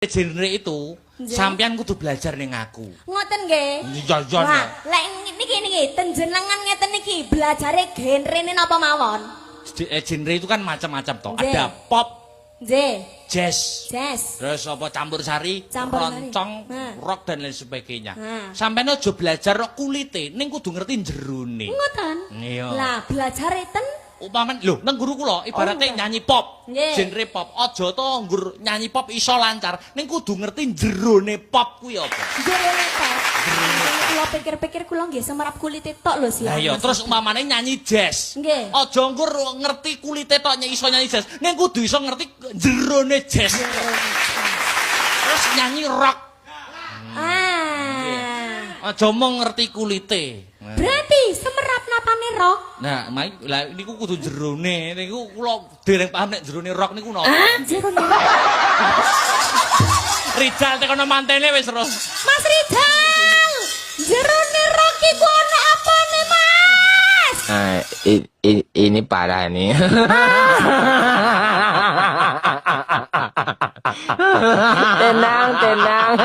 genre itu sampean kudu belajar ning aku. Ngoten nggih. Iya. Wah, lek niki tenjenengan ngeten iki belajare genrene napa mawon? Genre itu kan macam-macam toh. Nggih. Ada pop, Nggih. jazz, Jazz. terus apa campur sari, Campur-sari. roncong, Nah. rock dan lain sebagainya. Nah. Sampean aja belajar kulite, ning kudu ngerti jerone. Ngoten. Iya. Lah, belajare ten Umpaman lho nang guru kula ibaratnya enggak. nyanyi pop, Nggih. genre pop. Aja to nggur nyanyi pop iso lancar, ning kudu ngerti jerone pop kuwi apa. jerone tok. Kula pikir-pikir kula nggih semerap kulite tok lho sih. Lah iya, terus umpamane nyanyi jazz. Nggih. Aja nggur ngerti kulite tok iso nyanyi jazz, ning kudu iso ngerti jerone jazz. Terus nyanyi rock. Aja mung ngerti kulite. Berarti semerap napane rock. Nah, lah niku kudu jerone, niku kula dereng paham nek jerone rock niku napa. Jerone. Rijal tekono mantene wis terus. Mas Rizal. Jerone rock iku ana apane, Mas? Ini parah nih. Tenang, tenang.